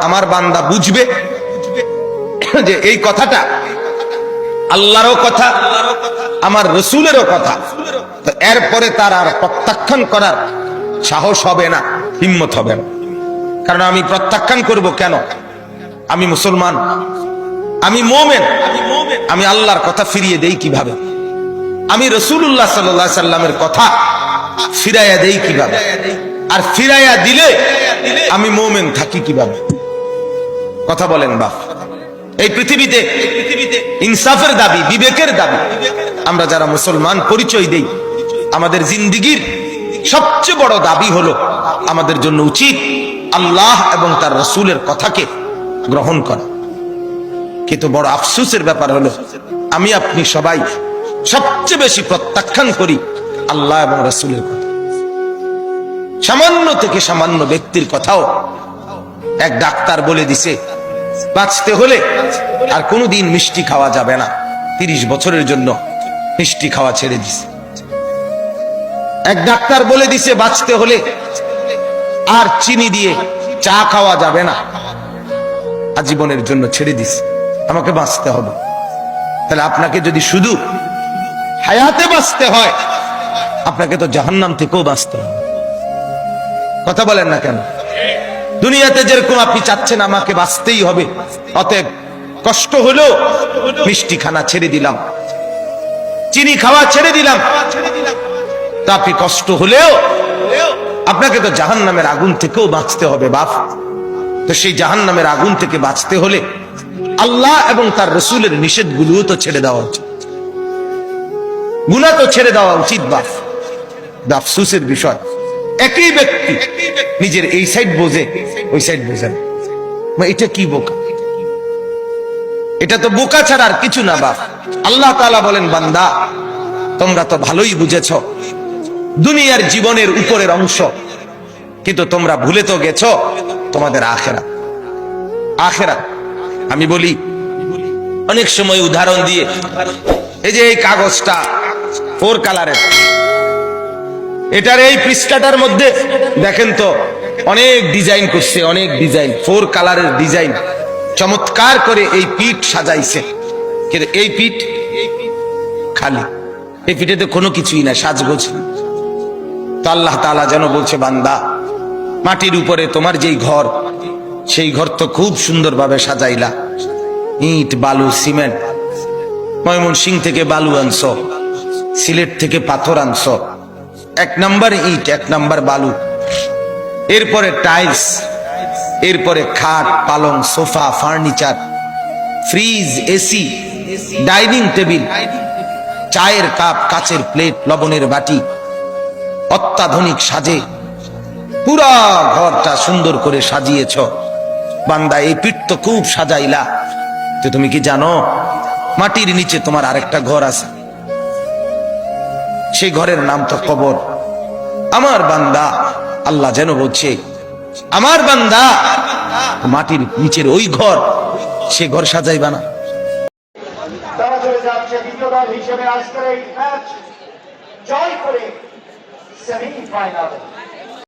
আমার বান্দা বুঝবে যে এই কথাটা আল্লাহরও কথা, আমার রসুলেরও কথা, তো এরপরে তার আর প্রত্যাখ্যান করার সাহস হবে না, হিম্মত হবে না। কারণ আমি প্রত্যাখ্যান করব কেন? আমি মুসলমান, আমি মুমিন, আমি আল্লাহর কথা ফিরিয়ে দেই কিভাবে? আমি রাসূলুল্লাহ সাল্লাল্লাহু আলাইহি সাল্লামের কথা ফিরাইয়া দেই কিভাবে? আর ফিরাইয়া দিলে আমি মুমিন থাকি কিভাবে? কথা বলেন বাপ। এই পৃথিবীতে ইনসাফের দাবি, বিবেকের দাবি আমরা যারা মুসলমান পরিচয় দেই, আমাদের জিন্দেগীর সবচেয়ে বড় দাবি হলো আমাদের জন্য উচিত আল্লাহ এবং তার রাসূলের কথাকে গ্রহণ করা। কিন্তু বড় আফসোসের ব্যাপার হলো আমি আপনি সবাই সবচেয়ে বেশি প্রত্যাখ্যান করি আল্লাহ এবং রাসূলের কথা। সামান্য থেকে সামান্য ব্যক্তির কথাও এক ডাক্তার বলে দিছে বাঁচতে হলে আর কোনোদিন মিষ্টি খাওয়া যাবে না, 30 বছরের জন্য মিষ্টি খাওয়া ছেড়ে দিছে। এক ডাক্তার বলে দিছে বাঁচতে হলে আর চিনি দিয়ে চা খাওয়া যাবে না, আজীবনের জন্য ছেড়ে দিছে। আমাকে বাঁচতে হবে। তাহলে আপনাকে যদি শুধু হায়াতে বাঁচতে হয়, আপনাকে তো জাহান্নাম থেকেও বাঁচতে হবে। কথা বলেন না কেন? দুনিয়াতে যেরকম আপনি চাচ্ছেন আমাকে বাঁচতেই হবে, অতএব কষ্ট হলেও মিষ্টি খানা ছেড়ে দিলাম, চিনি খাওয়া ছেড়ে দিলাম, তা আপনি কষ্ট হলেও আপনাকে তো জাহান্নামের আগুন থেকেও বাঁচতে হবে বাপ। তো সেই জাহান্নামের আগুন থেকে বাঁচতে হলে আল্লাহ এবং তার রাসূলের নিষেধগুলোও তো ছেড়ে দেওয়া উচিত, গুনাহ তো ছেড়ে দেওয়া উচিত বাপ। আফসোসের বিষয় একই ব্যক্তি নিজের এই সাইড বোঝে, ওই সাইড বোঝে না। এটা কি বোকা? এটা তো বোকা ছাড়া আর কিছু না বাপ। আল্লাহ তাআলা বলেন, বান্দা তোমরা তো ভালোই বুঝেছ দুনিয়ার জীবনের উপরের অংশ, কিন্তু তোমরা ভুলে তো গেছো তোমাদের আখিরাত। আখিরাত আমি বলি অনেক সময় উদাহরণ দিয়ে, এই যে এই কাগজটা 4 কালারের, এটার এই পৃষ্ঠাটার মধ্যে দেখেন তো অনেক ডিজাইন করছে, অনেক ডিজাইন, 4 কালারের ডিজাইন, চমৎকার করে এই পিঠ সাজাইছে। কিন্তু এই পিঠ খালি, এই পিঠে তো কোনো কিছুই না, সাজগোজ। তো আল্লাহ তাআলা যেন বলছে, বান্দা মাটির উপরে তোমার যেই ঘর, সেই ঘর তো খুব সুন্দরভাবে সাজাইলা, ইট বালু সিমেন্ট, ময়মনসিংহ থেকে বালু আনছো, সিলেট থেকে পাথর আনছো, 1 নাম্বার ইট, 1 নাম্বার বালু, এরপরে টাইলস, এরপরে খাট পালং sofa furniture, fridge AC, dining table, চায়ের কাপ, কাচের প্লেট, লবণের বাটি, অত্যাধুনিক সাজে পুরা ঘরটা সুন্দর করে সাজিয়েছ। বান্দা এই পিঠ তো খুব সাজাইলা, তো তুমি কি জানো মাটির নিচে তোমার আরেকটা ঘর আছে? সেই ঘরের নাম তো কবর। আমার বান্দা, আল্লাহ যেন বলছে, আমার বান্দা মাটির নিচের ওই ঘর, সে ঘর সাজাইবা না? তারা চলে যাচ্ছে দ্বিতীয় দল হিসেবে আজকের এই ম্যাচ জয় করে সেমিফাইনাল।